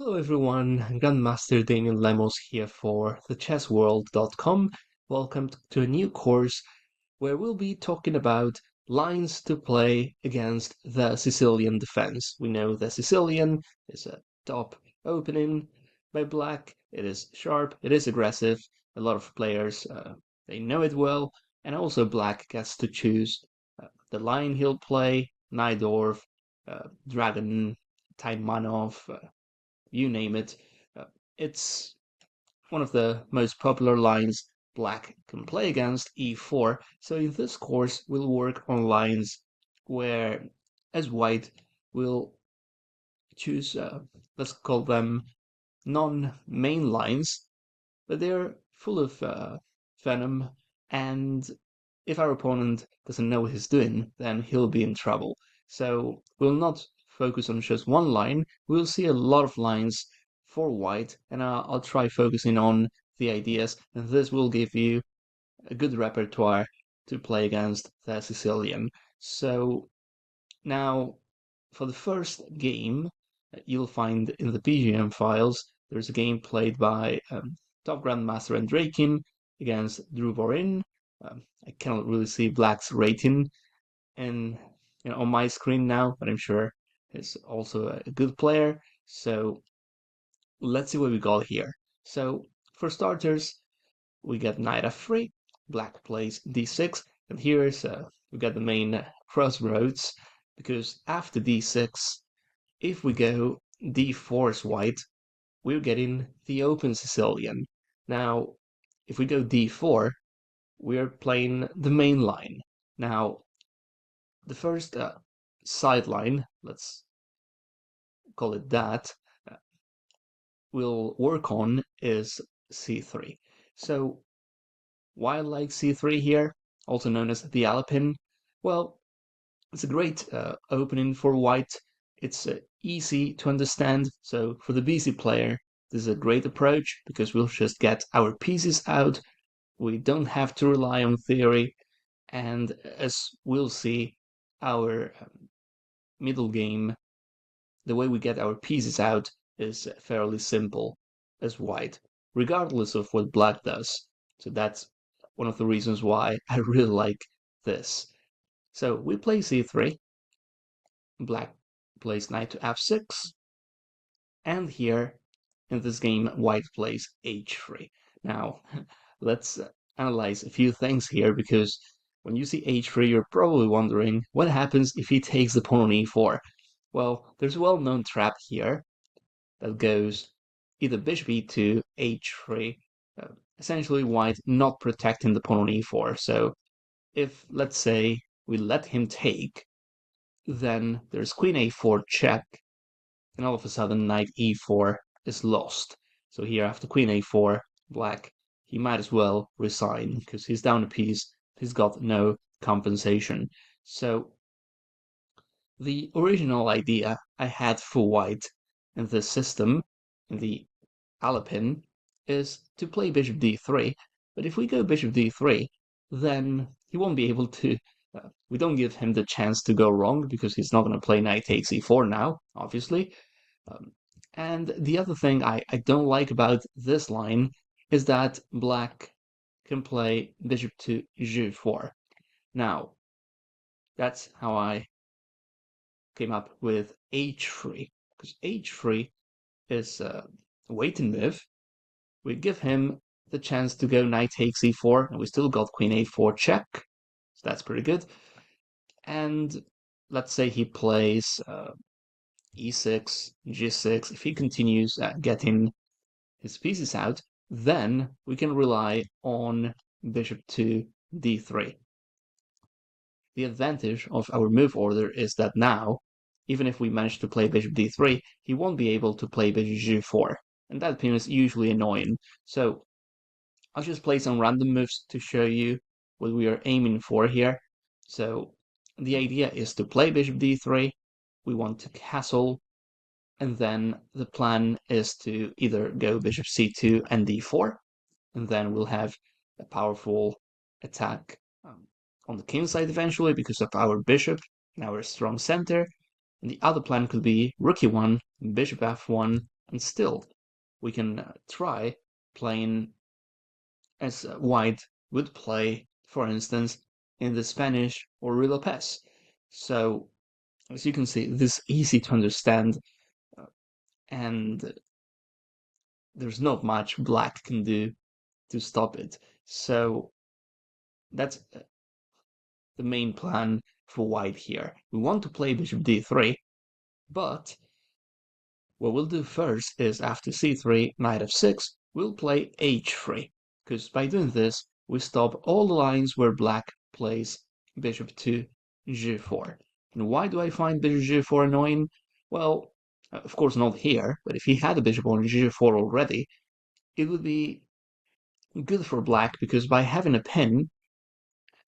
Hello everyone, Grandmaster Damian Lemos here for TheChessWorld.com. Welcome to a new course where we'll be talking about lines to play against the Sicilian Defense. We know the Sicilian is a top opening by black. It is sharp, it is aggressive. A lot of players, they know it well. And also black gets to choose the line he'll play, Najdorf, Dragon, Taimanov, you name it. It's one of the most popular lines black can play against, e4. So in this course, we'll work on lines where, as white, we'll choose, let's call them non-main lines, but they're full of venom, and if our opponent doesn't know what he's doing, then he'll be in trouble. So we'll not focus on just one line, we'll see a lot of lines for white, and I'll try focusing on the ideas, and this will give you a good repertoire to play against the Sicilian. So now, for the first game, you'll find in the BGM files, there's a game played by top grandmaster Andrakin against Drew Vorin. I cannot really see Black's rating in on my screen now, but I'm sure he's also a good player. So let's see what we got here. So for starters, we get knight f3, black plays d6, and here's we got the main crossroads, because after d6, if we go d4 as white, we're getting the open Sicilian. Now, if we go d4, we're playing the main line. Now, the first sideline, let's call it that, uh, we'll work on is c3. So why I like c3 here, also known as the Alapin? Well, it's a great opening for white. It's easy to understand, so for the BC player, this is a great approach because we'll just get our pieces out. We don't have to rely on theory, and as we'll see, our middle game, the way we get our pieces out is fairly simple as white, regardless of what black does. So that's one of the reasons why I really like this. So we play c3, black plays knight to f6, and here in this game white plays h3. Now let's analyze a few things here, because when you see h3 you're probably wondering what happens if he takes the pawn on e4. Well, there's a well-known trap here that goes either bishop e2, h3, essentially white not protecting the pawn on e4. So if, let's say, we let him take, then there's queen a4 check, and all of a sudden knight e4 is lost. So here after queen a4, black, he might as well resign, because he's down a piece, he's got no compensation. So the original idea I had for white in this system, in the Alapin, is to play bishop d3, but if we go bishop d3, then he won't be able to, we don't give him the chance to go wrong, because he's not going to play knight takes e4 now, obviously. And the other thing I don't like about this line is that black can play bishop to g4. Now, that's how I came up with h3, because h3 is a waiting move. We give him the chance to go knight takes e4, and we still got queen a4 check, so that's pretty good. And let's say he plays e6, g6. If he continues getting his pieces out, then we can rely on bishop to d3. The advantage of our move order is that now, even if we manage to play bishop d3, he won't be able to play bishop g4, and that pin is usually annoying. So I'll just play some random moves to show you what we are aiming for here. So the idea is to play bishop d3, we want to castle, and then the plan is to either go bishop c2 and d4, and then we'll have a powerful attack on the king side eventually because of our bishop and our strong center. And the other plan could be rook e1, bishop f1, and still we can try playing as white would play, for instance, in the Spanish or Rue Lopez. So, as you can see, this is easy to understand, and there's not much black can do to stop it. So, that's the main plan for white here. We want to play bishop d3, but what we'll do first is after c3, knight f6, we'll play h3, because by doing this, we stop all the lines where black plays bishop to g4. And why do I find bishop g4 annoying? Well, of course not here, but if he had a bishop on g4 already, it would be good for black, because by having a pin,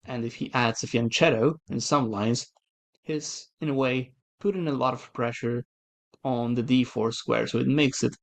and if he adds a fianchetto in some lines, he's, in a way, putting a lot of pressure on the d4 square, so it makes it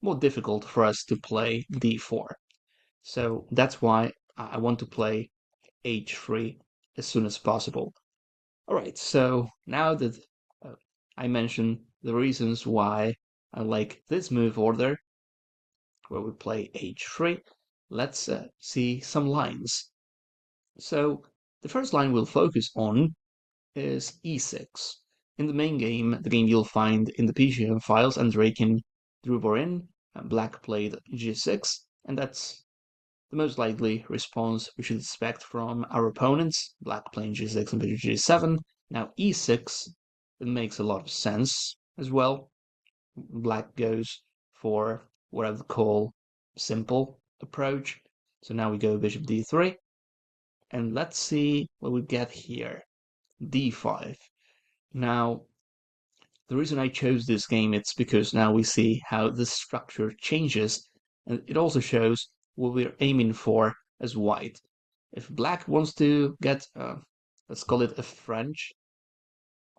more difficult for us to play d4. So that's why I want to play h3 as soon as possible. All right, so now that I mentioned the reasons why I like this move order, where we play h3, let's see some lines. So the first line we'll focus on is e6. In the main game, the game you'll find in the PGM files, Andreikin drew Borin, black played g6, and that's the most likely response we should expect from our opponents, black playing g6 and bishop g7. Now e6, it makes a lot of sense as well. Black goes for what I would call simple approach. So now we go bishop d3, and let's see what we get here. d5. Now, the reason I chose this game is because now we see how the structure changes, and it also shows what we're aiming for as white. If black wants to get, let's call it a French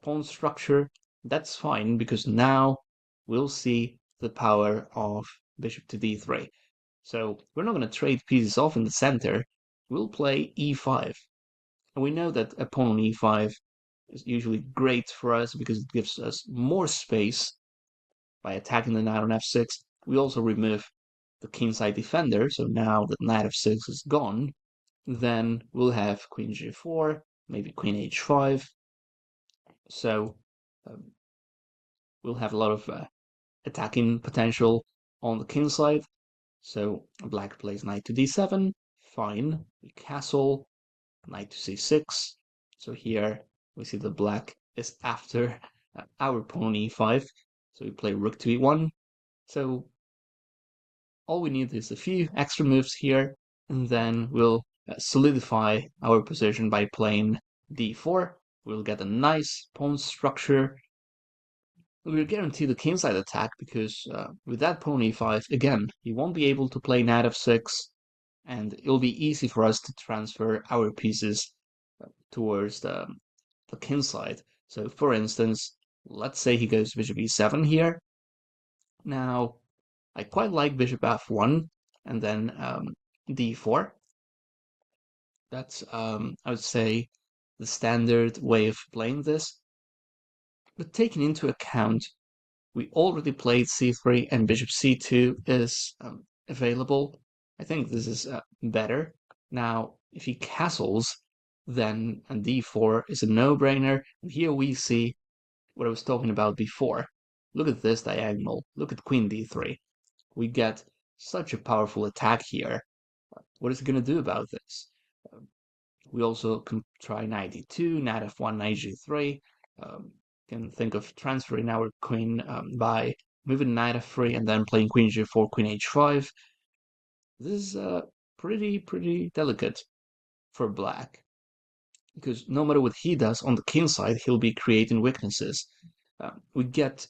pawn structure, that's fine, because now we'll see the power of bishop to d3. So we're not going to trade pieces off in the center, we'll play e5. And we know that a pawn on e5 is usually great for us because it gives us more space by attacking the knight on f6. We also remove the kingside defender, so now that knight f6 is gone, then we'll have queen g4, maybe queen h5. So we'll have a lot of attacking potential on the king side. So black plays knight to d7, fine, we castle, knight to c6. So here we see the black is after our pawn e5, so we play rook to e1. So all we need is a few extra moves here, and then we'll solidify our position by playing d4. We'll get a nice pawn structure. We'll guarantee the kingside attack, because with that pawn e5, again, he won't be able to play knight f6, and it'll be easy for us to transfer our pieces towards the king side. So for instance, let's say he goes bishop e7 here. Now, I quite like bishop f1 and then d4. That's, I would say, the standard way of playing this. But taking into account we already played c3 and bishop c2 is available, I think this is better. Now, if he castles, then d4 is a no-brainer. And here we see what I was talking about before. Look at this diagonal. Look at queen d3. We get such a powerful attack here. What is he going to do about this? We also can try knight d2, knight f1, knight g3. Can think of transferring our queen by moving knight f3 and then playing queen g4, queen h5. This is pretty delicate for black, because no matter what he does on the king side, he'll be creating weaknesses. We get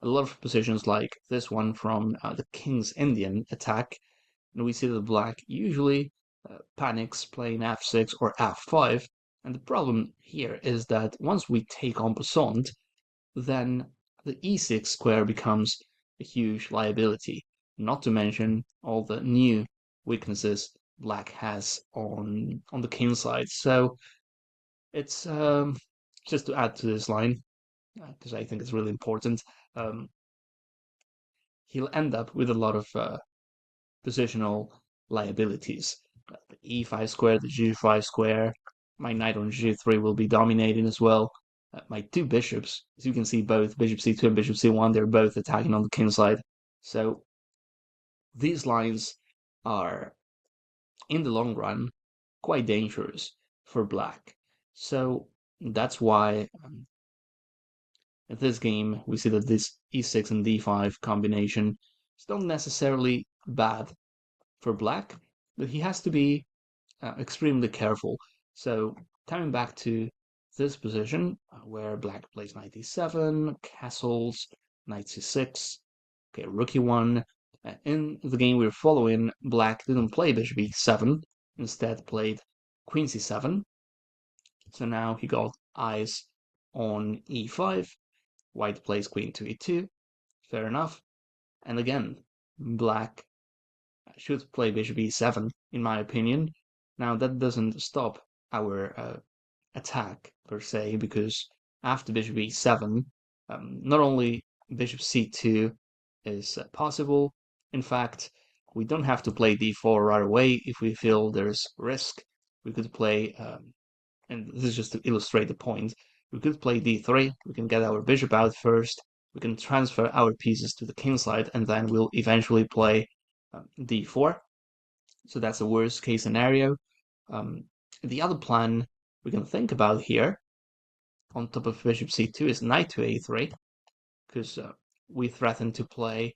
a lot of positions like this one from the King's Indian attack, and we see that black usually panics playing f6 or f5, and the problem here is that once we take en passant, then the e6 square becomes a huge liability, not to mention all the new weaknesses black has on the king side. So it's just to add to this line, because I think it's really important. Um, he'll end up with a lot of positional liabilities. The e5 square, the g5 square, my knight on g3 will be dominating as well. My two bishops, as you can see, both bishop c2 and bishop c1, they're both attacking on the king side. So these lines are, in the long run, quite dangerous for black. So that's why in this game we see that this e6 and d5 combination is not necessarily bad for black, but he has to be extremely careful. So coming back to this position where black plays knight e7, castles, knight c6, okay, rook e1. In the game we're following, black didn't play bishop e7, instead played queen c7. So now he got eyes on e5, white plays queen to e2, fair enough. And again, black should play bishop e7, in my opinion. Now, that doesn't stop our attack, per se, because after bishop e7, not only bishop c2 is possible, in fact, we don't have to play d4 right away if we feel there's risk. We could play, and this is just to illustrate the point, we could play d3, we can get our bishop out first, we can transfer our pieces to the king side, and then we'll eventually play d4. So that's the worst case scenario. The other plan we can think about here, on top of bishop c2, is knight to a3, because we threaten to play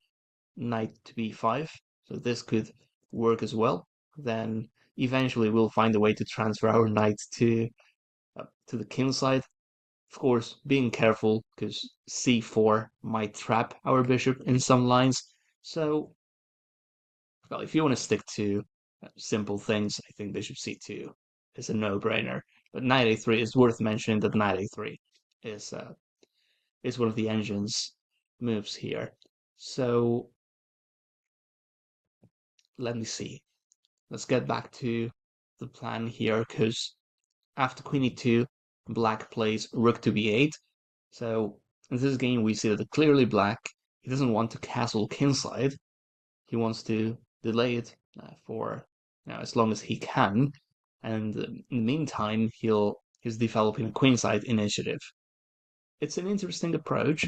knight to b5, so this could work as well. Then eventually we'll find a way to transfer our knight to the king side. Of course, being careful, because c4 might trap our bishop in some lines. So, well, if you want to stick to simple things, I think bishop c2 is a no-brainer. But knight a3 is worth mentioning that knight a3 is one of the engine's moves here. So let me see. Let's get back to the plan here, because after queen e2, black plays rook to b8. So in this game, we see that clearly black, he doesn't want to castle kingside. He wants to delay it for as long as he can. And in the meantime, he's developing a queenside initiative. It's an interesting approach.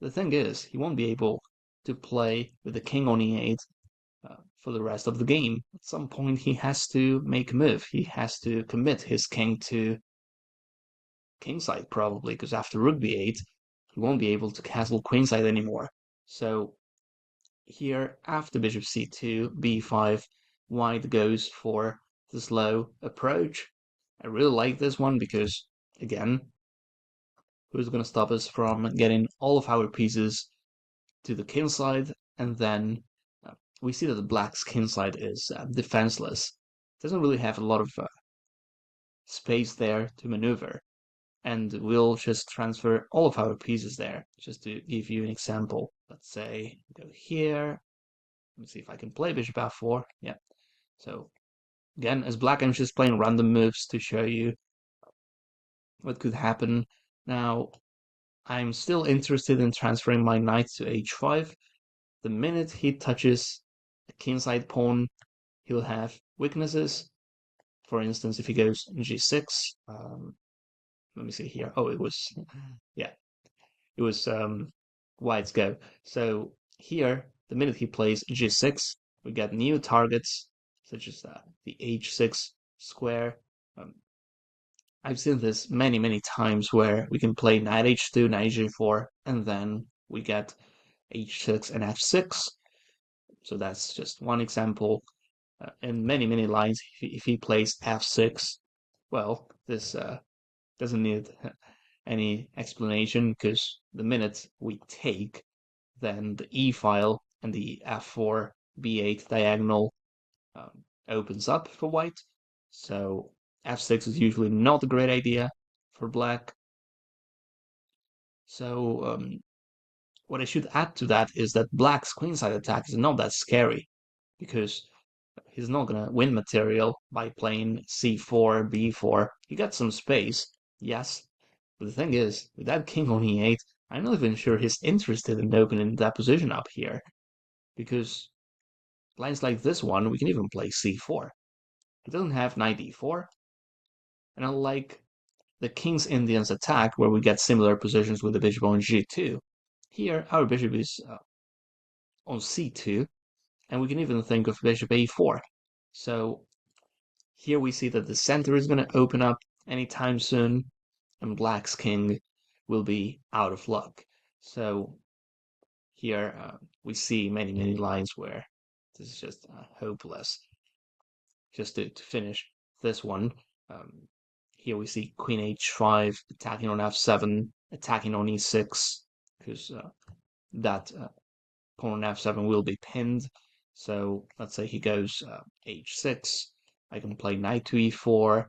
The thing is, he won't be able to play with the king on e8 for the rest of the game. At some point, he has to make a move. He has to commit his king to kingside, probably, because after rook b8, he won't be able to castle queenside anymore. So here, after bishop c2, b5, white goes for the slow approach. I really like this one because, again, who's going to stop us from getting all of our pieces to the king side? And then we see that the black's king side is defenseless. Doesn't really have a lot of space there to maneuver. And we'll just transfer all of our pieces there. Just to give you an example, let's say go here. Let me see if I can play bishop f4. Yeah. So again, as black, I'm just playing random moves to show you what could happen. Now, I'm still interested in transferring my knight to h5. The minute he touches the kingside pawn, he'll have weaknesses. For instance, if he goes g6, let me see here. Oh, it was, yeah, it was white's go. So here, the minute he plays g6, we get new targets, such as the h6 square. I've seen this many, many times where we can play knight h2, knight g4, and then we get h6 and f6. So that's just one example. In many, many lines, if he plays f6, well, this doesn't need any explanation, because the minute we take, then the e file and the f4 b8 diagonal opens up for white. So f6 is usually not a great idea for black. So what I should add to that is that black's queenside attack is not that scary, because he's not gonna win material by playing c4, b4. He got some space, yes, but the thing is, with that king on e8, I'm not even sure he's interested in opening that position up here, because lines like this one, we can even play c4. He doesn't have knight e4, and unlike the King's Indians attack, where we get similar positions with the bishop on g2, here our bishop is on c2, and we can even think of bishop a4. So here we see that the center is going to open up anytime soon, and black's king will be out of luck. So here we see many lines where this is just hopeless. Just to finish this one, here we see queen h5, attacking on f7, attacking on e6, because that pawn on f7 will be pinned. So let's say he goes h6. I can play knight to e4.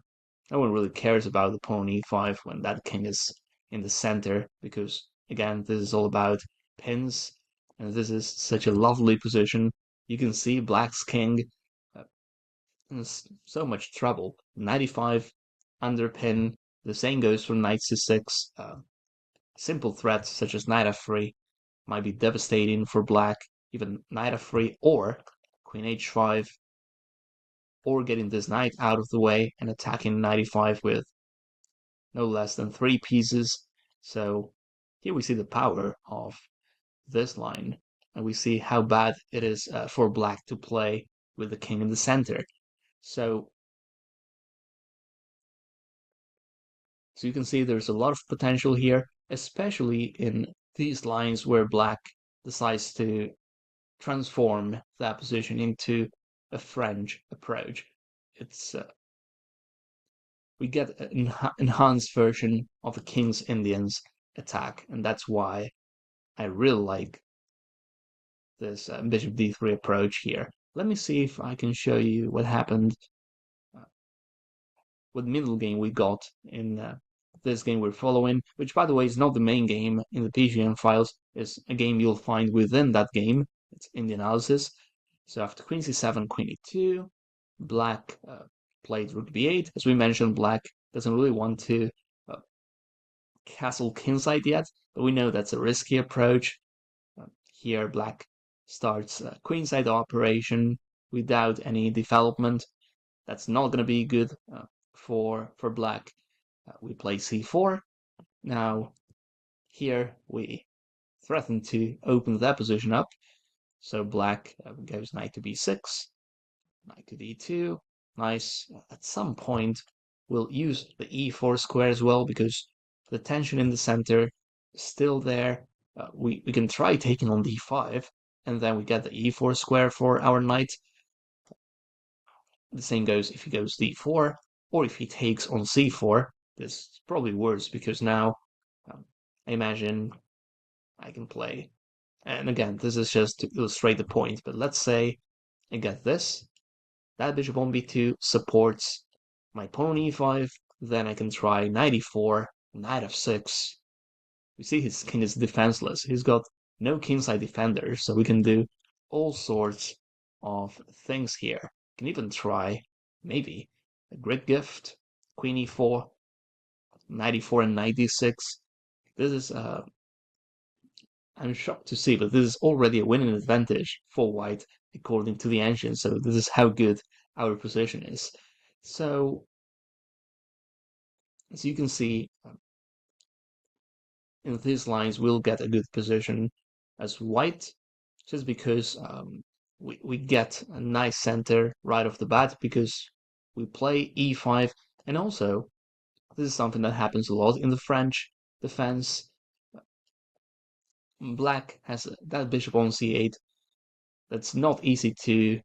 No one really cares about the pawn e5 when that king is in the center, because again, this is all about pins, and this is such a lovely position. You can see black's king in so much trouble. 95 under pin. The same goes for knight c6. Simple threats such as knight f3 might be devastating for black. Even knight f3 or queen h5, or getting this knight out of the way and attacking 95 with no less than 3 pieces. So here we see the power of this line, and we see how bad it is for black to play with the king in the center. So you can see there's a lot of potential here, especially in these lines where black decides to transform that position into a French approach. It's we get an enhanced version of a King's Indians attack, and that's why I really like this bishop d3 approach here. Let me see if I can show you what happened, what middle game we got in this game we're following, which by the way is not the main game in the PGM files, is a game you'll find within that game. It's in the analysis. So after queen c7, queen e2, black played rook b8. As we mentioned, black doesn't really want to castle kingside yet, but we know that's a risky approach. Here black starts queenside operation without any development. That's not going to be good for black. We play c4. Now here we threaten to open that position up. So black goes knight to b6, knight to d2. Nice. At some point, we'll use the e4 square as well, because the tension in the center is still there. We can try taking on d5, and then we get the e4 square for our knight. The same goes if he goes d4, or if he takes on c4. This is probably worse, because now I imagine I can play. And again, this is just to illustrate the point, but let's say I get this. That bishop on b2 supports my pawn on e5. Then I can try knight e4, knight f6. We see his king is defenseless. He's got no kingside defender, so we can do all sorts of things here. Can even try, maybe, a grid gift, queen e4, knight e4 and knight d6. This is I'm shocked to see, but this is already a winning advantage for white according to the ancients. So this is how good our position is. So as you can see, in these lines we'll get a good position as white, just because we get a nice center right off the bat, because we play e5, and also this is something that happens a lot in the French defense. Black has that bishop on c8 that's not easy to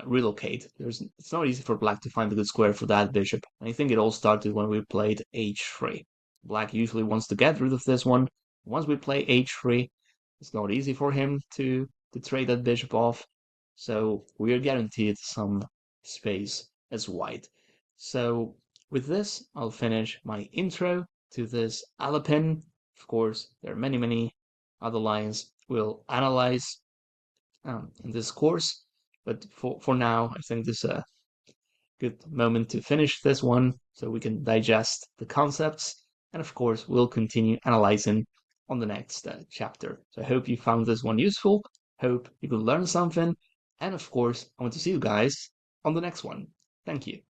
relocate. It's not easy for black to find a good square for that bishop. I think it all started when we played h3. Black usually wants to get rid of this one. Once we play h3, it's not easy for him to trade that bishop off. So we are guaranteed some space as white. So with this, I'll finish my intro to this Alapin. Of course, there are many other lines we'll analyze in this course, but for now, I think this is a good moment to finish this one so we can digest the concepts. And of course, we'll continue analyzing on the next chapter. So I hope you found this one useful, hope you could learn something, and of course, I want to see you guys on the next one. Thank you.